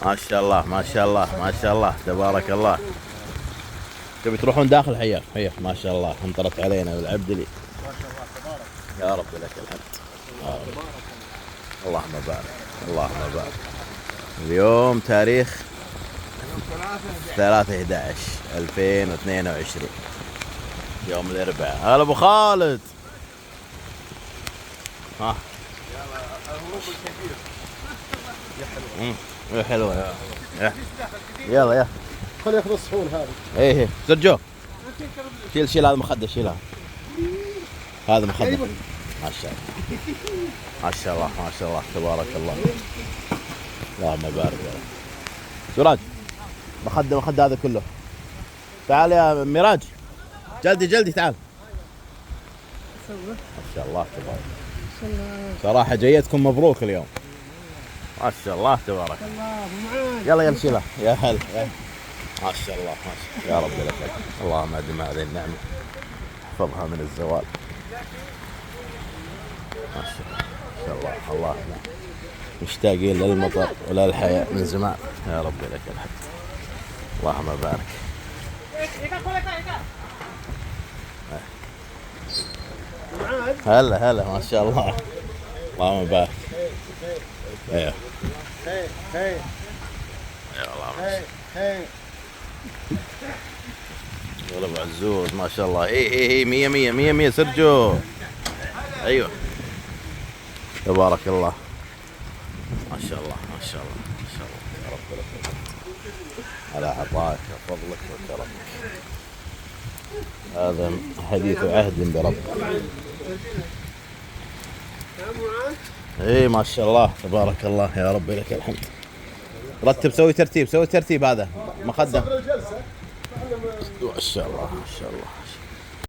ما شاء الله ما شاء الله ما شاء الله تبارك الله. تبي تروحون داخل؟ حياك حياك ما شاء الله، امطرت علينا والعبد لي. ما شاء الله تبارك. يا رب لك الحمد يا رب. اللهم بارك اللهم بارك. اليوم تاريخ 3/11/2022 يوم الاربعاء. هلا ابو خالد. ها الهروب الكبير. يا حلوه يا يلا يا خلي ياخذ الصحون هذه. ايه سجو شيل هذا مخده، شيل هذا مخده. ما شاء الله ما شاء الله ما شاء الله تبارك الله. اللهم بارك يا رب. سراج مخده هذا كله. تعال يا ميراج، جلدي تعال. ما شاء الله تبارك. صراحة جيتكم مبروك اليوم. ما شاء الله تبارك. يلا شيلها يا هلا. ما شاء الله ما شاء الله يا رب لك. اللهم ادم هذه النعمة، احفظها من الزوال. ما شاء الله الله مشتاقين للمطر وللحياة من زمان. يا رب لك الحمد. اللهم بارك. هلا ما شاء الله. اللهم بارك. ايوه هي والله هي يلا ابو عزوز ما شاء الله. اي 100 سرجو. ايوه تبارك الله ما شاء الله ما شاء الله ما شاء الله. يا رب لك الحمد على عطائك وفضلك وكرمك. هذا حديث عهد بربك. اي ما شاء الله تبارك الله. يا رب لك الحمد. رتب، سوي ترتيب هذا مخدم. ما شاء الله ما شاء الله.